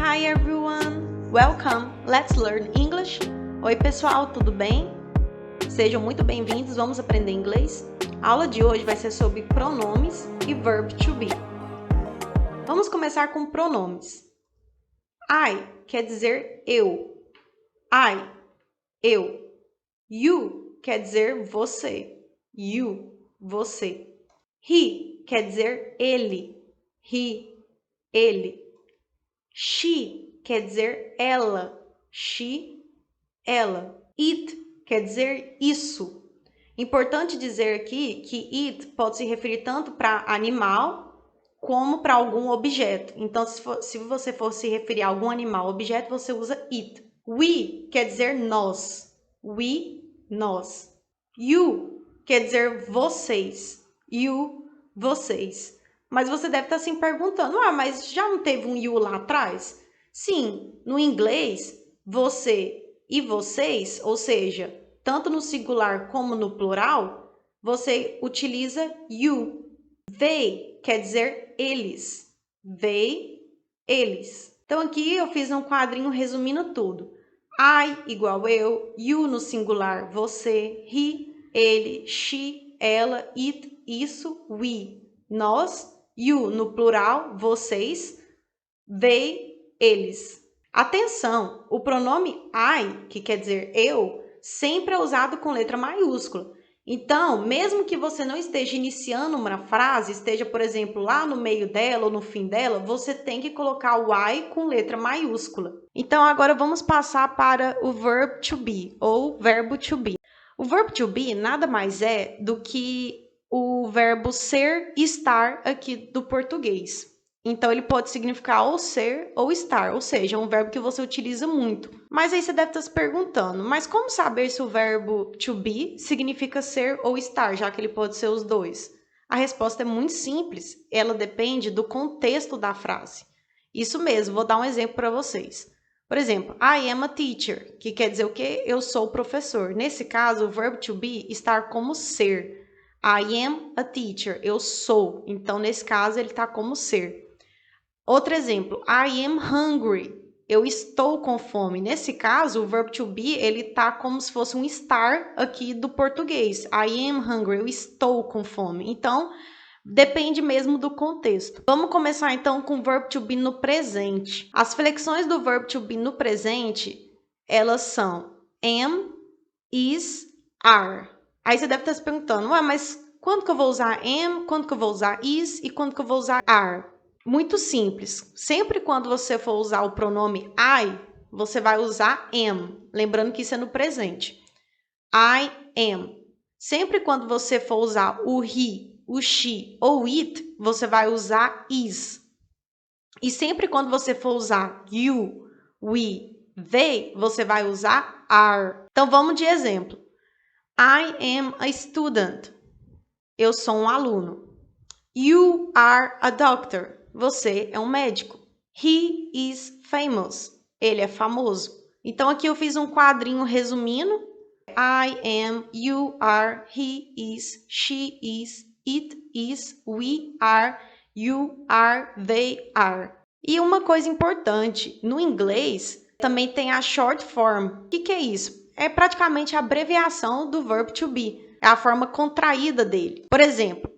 Hi everyone! Welcome! Let's learn English! Oi pessoal, tudo bem? Sejam muito bem-vindos, vamos aprender inglês? A aula de hoje vai ser sobre pronomes e verb to be. Vamos começar com pronomes. I quer dizer eu. I, eu. You quer dizer você. You, você. He quer dizer ele. He, ele. She quer dizer ela. She, ela. It quer dizer isso. Importante dizer aqui que it pode se referir tanto para animal como para algum objeto. Então, se você for se referir a algum animal ou objeto, você usa it. We quer dizer nós. We, nós. You quer dizer vocês. You, vocês. Mas você deve estar se perguntando, mas já não teve um you lá atrás? Sim, no inglês, você e vocês, ou seja, tanto no singular como no plural, você utiliza you. They quer dizer eles. They, eles. Então aqui eu fiz um quadrinho resumindo tudo. I igual eu, you no singular, você, he, ele, she, ela, it, isso, we, nós, you no plural, vocês, they, eles. Atenção, o pronome I, que quer dizer eu, sempre é usado com letra maiúscula. Então, mesmo que você não esteja iniciando uma frase, esteja, por exemplo, lá no meio dela ou no fim dela, você tem que colocar o I com letra maiúscula. Então, agora vamos passar para o verb to be, ou verbo to be. O verbo to be nada mais é do que o verbo ser e estar aqui do português. Então, ele pode significar ou ser ou estar, ou seja, é um verbo que você utiliza muito. Mas aí você deve estar se perguntando, mas como saber se o verbo to be significa ser ou estar, já que ele pode ser os dois? A resposta é muito simples, ela depende do contexto da frase. Isso mesmo, vou dar um exemplo para vocês. Por exemplo, I am a teacher, que quer dizer o quê? Eu sou o professor. Nesse caso, o verbo to be está como ser. I am a teacher, eu sou. Então, nesse caso, ele está como ser. Outro exemplo, I am hungry, eu estou com fome. Nesse caso, o verbo to be, ele tá como se fosse um estar aqui do português. I am hungry, eu estou com fome. Então, depende mesmo do contexto. Vamos começar então com o verbo to be no presente. As flexões do verbo to be no presente, elas são am, is, are. Aí você deve estar se perguntando, mas quando que eu vou usar am, quando que eu vou usar is e quando que eu vou usar are? Muito simples. Sempre quando você for usar o pronome I, você vai usar am. Lembrando que isso é no presente. I am. Sempre quando você for usar o he, o she ou it, você vai usar is. E sempre quando você for usar you, we, they, você vai usar are. Então vamos de exemplo. I am a student. Eu sou um aluno. You are a doctor. Você é um médico. He is famous. Ele é famoso. Então, aqui eu fiz um quadrinho resumindo. I am, you are, he is, she is, it is, we are, you are, they are. E uma coisa importante, no inglês também tem a short form. O que é isso? É praticamente a abreviação do verb to be. É a forma contraída dele. Por exemplo,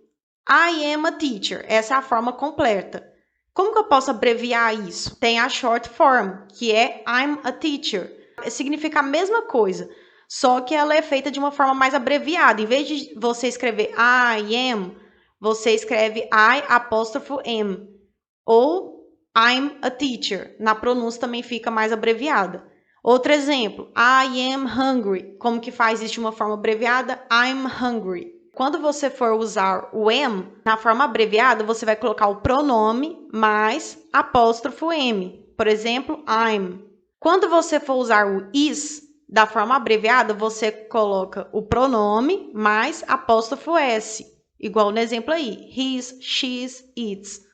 I am a teacher. Essa é a forma completa. Como que eu posso abreviar isso? Tem a short form, que é I'm a teacher. Significa a mesma coisa, só que ela é feita de uma forma mais abreviada. Em vez de você escrever I am, você escreve I apóstrofo am. Ou I'm a teacher. Na pronúncia também fica mais abreviada. Outro exemplo, I am hungry. Como que faz isso de uma forma abreviada? I'm hungry. Quando você for usar o am, na forma abreviada, você vai colocar o pronome mais apóstrofo M. Por exemplo, I'm. Quando você for usar o is, da forma abreviada, você coloca o pronome mais apóstrofo S. Igual no exemplo aí, his, she's, its.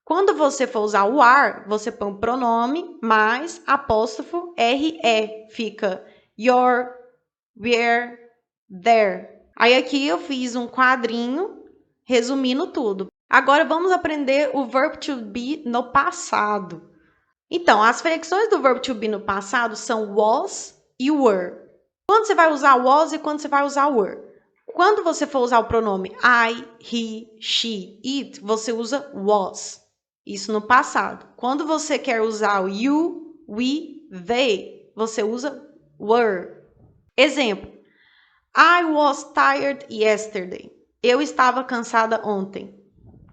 Quando você for usar o are, você põe o pronome mais apóstrofo RE. Fica your, where, there. Aí aqui eu fiz um quadrinho resumindo tudo. Agora vamos aprender o verbo to be no passado. Então, as flexões do verbo to be no passado são was e were. Quando você vai usar was e quando você vai usar were? Quando você for usar o pronome I, he, she, it, você usa was. Isso no passado. Quando você quer usar o you, we, they, você usa were. Exemplo. I was tired yesterday. Eu estava cansada ontem.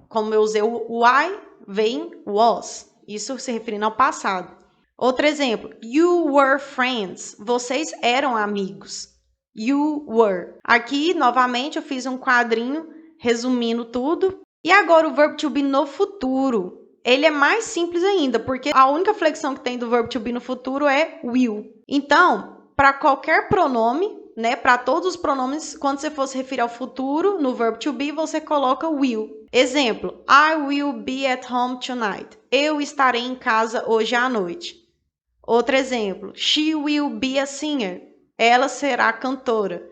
Como eu usei o I, vem was. Isso se referindo ao passado. Outro exemplo. You were friends. Vocês eram amigos. You were. Aqui, novamente, eu fiz um quadrinho resumindo tudo. E agora o verbo to be no futuro. Ele é mais simples ainda, porque a única flexão que tem do verbo to be no futuro é will. Então, para qualquer pronome, né, para todos os pronomes, quando você for se referir ao futuro, no verbo to be, você coloca will. Exemplo, I will be at home tonight. Eu estarei em casa hoje à noite. Outro exemplo, she will be a singer. Ela será cantora.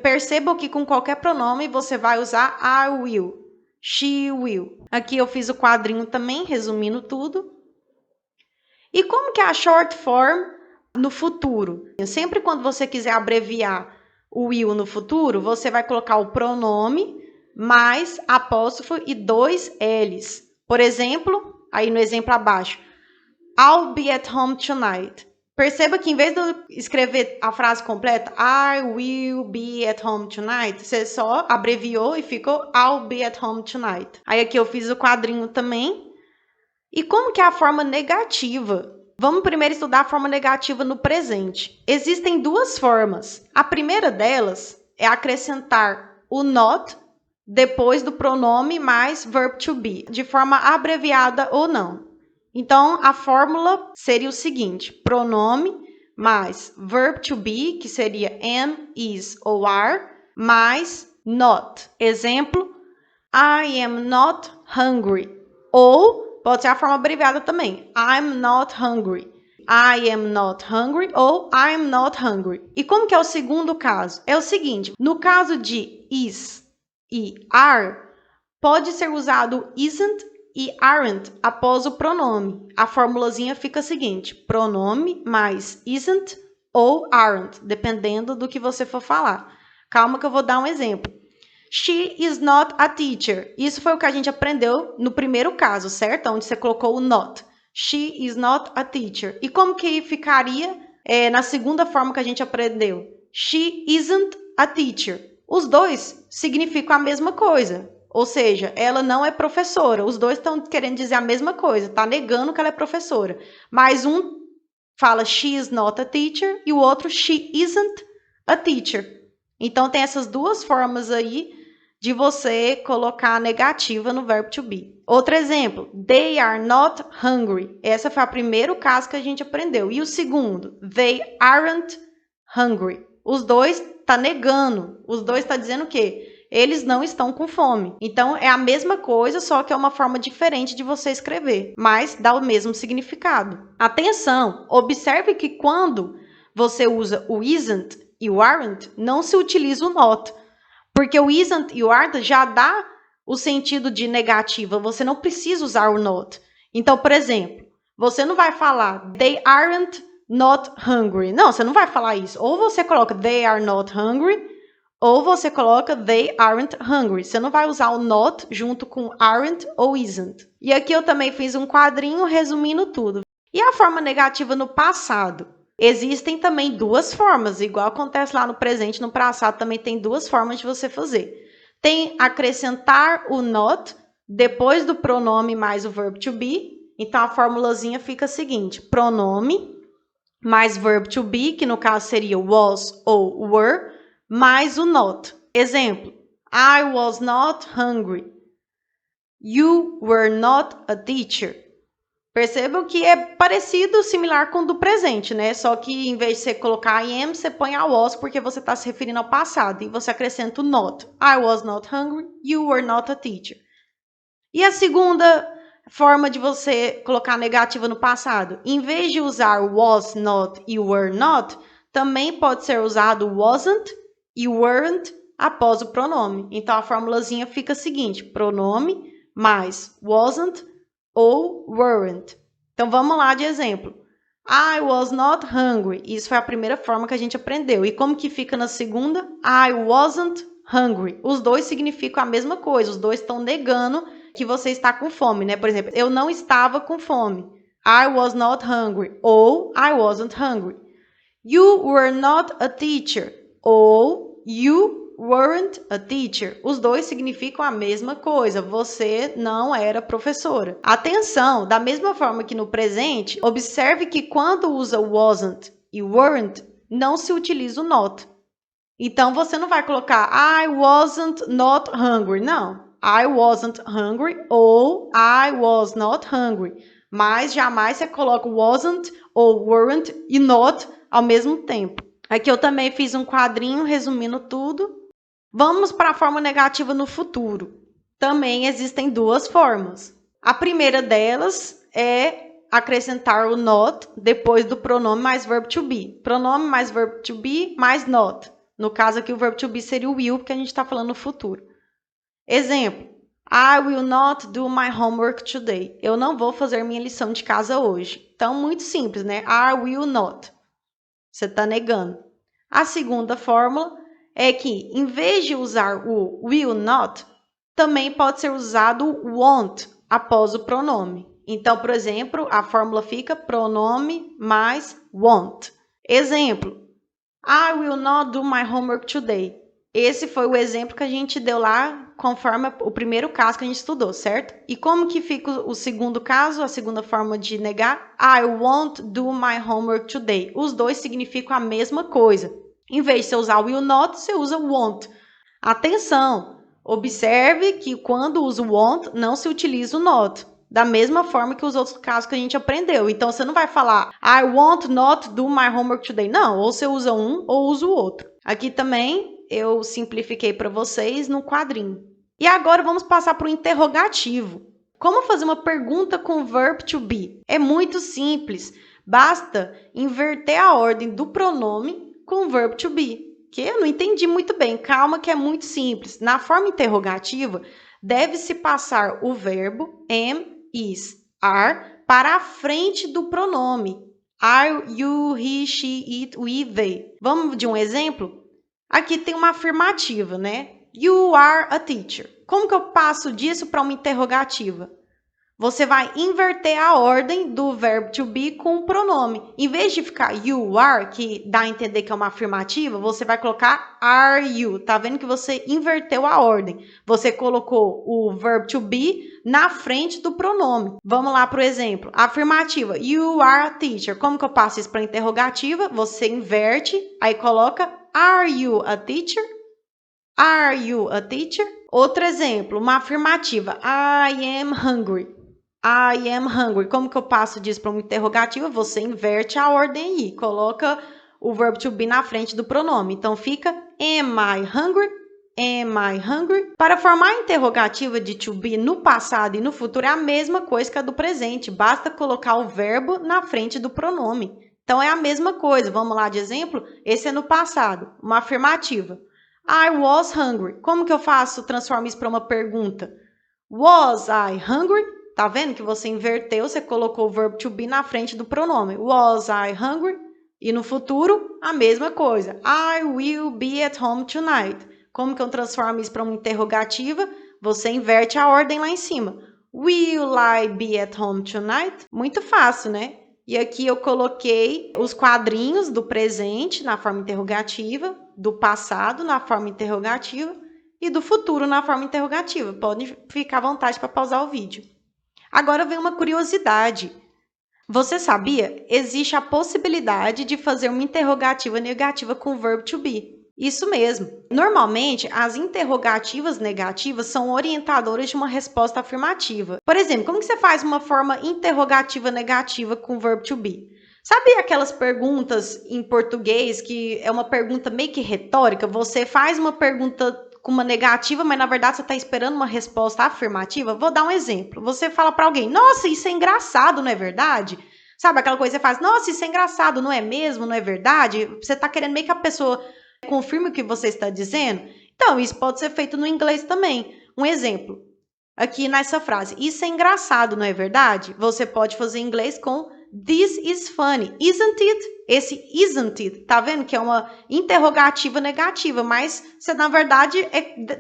Perceba que com qualquer pronome você vai usar I will, she will. Aqui eu fiz o quadrinho também, resumindo tudo. E como que é a short form no futuro? Sempre quando você quiser abreviar o will no futuro, você vai colocar o pronome mais apóstrofo e 2 L's. Por exemplo, aí no exemplo abaixo, I'll be at home tonight. Perceba que em vez de eu escrever a frase completa, I will be at home tonight, você só abreviou e ficou I'll be at home tonight. Aí aqui eu fiz o quadrinho também. E como que é a forma negativa? Vamos primeiro estudar a forma negativa no presente. Existem duas formas. A primeira delas é acrescentar o not depois do pronome mais verb to be, de forma abreviada ou não. Então, a fórmula seria o seguinte, pronome mais verb to be, que seria am, is ou are, mais not. Exemplo, I am not hungry. Ou, pode ser a forma abreviada também, I'm not hungry. I am not hungry ou I'm not hungry. E como que é o segundo caso? É o seguinte, no caso de is e are, pode ser usado isn't e aren't após o pronome. A formulazinha fica a seguinte, pronome mais isn't ou aren't, dependendo do que você for falar. Calma que eu vou dar um exemplo. She is not a teacher. Isso foi o que a gente aprendeu no primeiro caso, certo? Onde você colocou o not. She is not a teacher. E como que ficaria na segunda forma que a gente aprendeu? She isn't a teacher. Os dois significam a mesma coisa. Ou seja, ela não é professora. Os dois estão querendo dizer a mesma coisa. Está negando que ela é professora. Mas um fala she is not a teacher e o outro she isn't a teacher. Então, tem essas duas formas aí de você colocar a negativa no verbo to be. Outro exemplo, they are not hungry. Essa foi o primeiro caso que a gente aprendeu. E o segundo, they aren't hungry. Os dois tá negando. Os dois tá dizendo o quê? Eles não estão com fome. Então, é a mesma coisa, só que é uma forma diferente de você escrever, mas dá o mesmo significado. Atenção, observe que quando você usa o isn't e o aren't, não se utiliza o not. Porque o isn't e o aren't já dá o sentido de negativa. Você não precisa usar o not. Então, por exemplo, você não vai falar they aren't not hungry. Não, você não vai falar isso. Ou você coloca they are not hungry, ou você coloca they aren't hungry. Você não vai usar o not junto com aren't ou isn't. E aqui eu também fiz um quadrinho resumindo tudo. E a forma negativa no passado? Existem também duas formas, igual acontece lá no presente, no passado também tem duas formas de você fazer. Tem acrescentar o not depois do pronome mais o verb to be. Então, a formulazinha fica a seguinte, pronome mais verb to be, que no caso seria was ou were, mais o not. Exemplo, I was not hungry. You were not a teacher. Percebam que é parecido, similar com o do presente, né? Só que em vez de você colocar I am, você põe a was, porque você está se referindo ao passado. E você acrescenta o not. I was not hungry, you were not a teacher. E a segunda forma de você colocar negativa no passado? Em vez de usar was not e were not, também pode ser usado wasn't e weren't após o pronome. Então, a formulazinha fica a seguinte, pronome mais wasn't ou weren't. Então, vamos lá de exemplo. I was not hungry. Isso foi a primeira forma que a gente aprendeu. E como que fica na segunda? I wasn't hungry. Os dois significam a mesma coisa. Os dois estão negando que você está com fome, né? Por exemplo, eu não estava com fome. I was not hungry. Ou I wasn't hungry. You were not a teacher. Ou you weren't a teacher. Os dois significam a mesma coisa. Você não era professora. Atenção, da mesma forma que no presente, observe que quando usa wasn't e weren't, não se utiliza o not. Então, você não vai colocar I wasn't not hungry. Não. I wasn't hungry ou I was not hungry. Mas jamais você coloca wasn't ou weren't e not ao mesmo tempo. Aqui eu também fiz um quadrinho resumindo tudo. Vamos para a forma negativa no futuro. Também existem duas formas. A primeira delas é acrescentar o not depois do pronome mais verbo to be. Pronome mais verbo to be mais not. No caso aqui o verbo to be seria o will, porque a gente está falando no futuro. Exemplo. I will not do my homework today. Eu não vou fazer minha lição de casa hoje. Então, muito simples, né? I will not. Você está negando. A segunda fórmula é que, em vez de usar o will not, também pode ser usado o won't após o pronome. Então, por exemplo, a fórmula fica pronome mais won't. Exemplo. I will not do my homework today. Esse foi o exemplo que a gente deu lá, conforme o primeiro caso que a gente estudou, certo? E como que fica o segundo caso, a segunda forma de negar? I won't do my homework today. Os dois significam a mesma coisa. Em vez de você usar will not, você usa won't. Atenção! Observe que quando usa o won't, não se utiliza o not. Da mesma forma que os outros casos que a gente aprendeu. Então, você não vai falar I won't not do my homework today. Não, ou você usa um ou usa o outro. Aqui também eu simplifiquei para vocês no quadrinho. E agora vamos passar para o interrogativo. Como fazer uma pergunta com verb to be? É muito simples. Basta inverter a ordem do pronome com o verb to be. Que eu não entendi muito bem. Calma que é muito simples. Na forma interrogativa, deve-se passar o verbo am, is, are para a frente do pronome. Are, you, he, she, it, we, they. Vamos de um exemplo? Aqui tem uma afirmativa, né? You are a teacher. Como que eu passo disso para uma interrogativa? Você vai inverter a ordem do verbo to be com o pronome. Em vez de ficar you are, que dá a entender que é uma afirmativa, você vai colocar are you. Tá vendo que você inverteu a ordem? Você colocou o verbo to be na frente do pronome. Vamos lá para o exemplo. Afirmativa. You are a teacher. Como que eu passo isso para interrogativa? Você inverte, aí coloca are you a teacher? Are you a teacher? Outro exemplo, uma afirmativa. I am hungry. I am hungry. Como que eu passo disso para uma interrogativa? Você inverte a ordem aí. Coloca o verbo to be na frente do pronome. Então, fica am I hungry? Am I hungry? Para formar a interrogativa de to be no passado e no futuro é a mesma coisa que a do presente. Basta colocar o verbo na frente do pronome. Então, é a mesma coisa. Vamos lá de exemplo? Esse é no passado. Uma afirmativa. I was hungry. Como que eu faço? Transformo isso para uma pergunta. Was I hungry? Tá vendo que você inverteu, você colocou o verbo to be na frente do pronome. Was I hungry? E no futuro, a mesma coisa. I will be at home tonight. Como que eu transformo isso para uma interrogativa? Você inverte a ordem lá em cima. Will I be at home tonight? Muito fácil, né? E aqui eu coloquei os quadrinhos do presente na forma interrogativa, do passado na forma interrogativa e do futuro na forma interrogativa. Pode ficar à vontade para pausar o vídeo. Agora vem uma curiosidade. Você sabia? Existe a possibilidade de fazer uma interrogativa negativa com o verbo to be. Isso mesmo. Normalmente, as interrogativas negativas são orientadoras de uma resposta afirmativa. Por exemplo, como que você faz uma forma interrogativa negativa com o verbo to be? Sabe aquelas perguntas em português que é uma pergunta meio que retórica? Você faz uma pergunta com uma negativa, mas na verdade você está esperando uma resposta afirmativa? Vou dar um exemplo. Você fala para alguém, nossa, isso é engraçado, não é verdade? Sabe aquela coisa que você faz, nossa, isso é engraçado, não é mesmo, não é verdade? Você está querendo meio que a pessoa confirme o que você está dizendo? Então, isso pode ser feito no inglês também. Um exemplo. aqui nessa frase. Isso é engraçado, não é verdade? Você pode fazer em inglês com this is funny, isn't it? Esse isn't it, tá vendo que é uma interrogativa negativa, mas você na verdade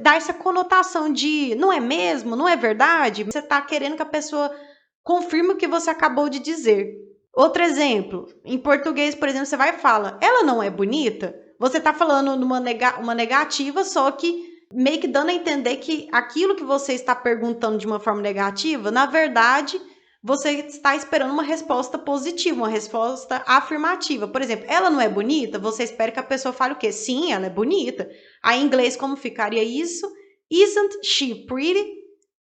dá essa conotação de não é mesmo, não é verdade? Você tá querendo que a pessoa confirme o que você acabou de dizer. Outro exemplo, em português, por exemplo, você vai e fala, ela não é bonita? Você tá falando uma negativa, só que meio que dando a entender que aquilo que você está perguntando de uma forma negativa, na verdade, você está esperando uma resposta positiva, uma resposta afirmativa. Por exemplo, ela não é bonita? Você espera que a pessoa fale o quê? Sim, ela é bonita. Aí em inglês, como ficaria isso? Isn't she pretty?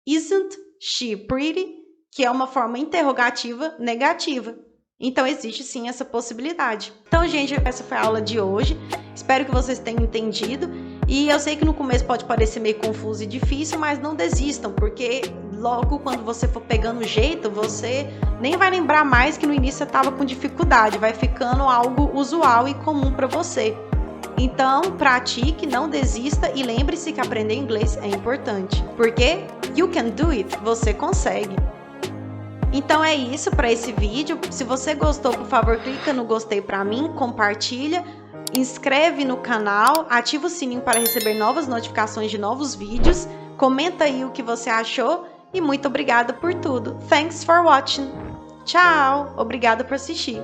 Isn't she pretty? Que é uma forma interrogativa negativa. Então, existe sim essa possibilidade. Então, gente, essa foi a aula de hoje. Espero que vocês tenham entendido. E eu sei que no começo pode parecer meio confuso e difícil, mas não desistam, porque logo quando você for pegando o jeito, você nem vai lembrar mais que no início você estava com dificuldade. Vai ficando algo usual e comum para você. Então, pratique, não desista e lembre-se que aprender inglês é importante. Porque you can do it, você consegue. Então é isso para esse vídeo. Se você gostou, por favor, clica no gostei para mim, compartilha, inscreve no canal, ativa o sininho para receber novas notificações de novos vídeos, comenta aí o que você achou e muito obrigada por tudo. Thanks for watching. Tchau! Obrigada por assistir.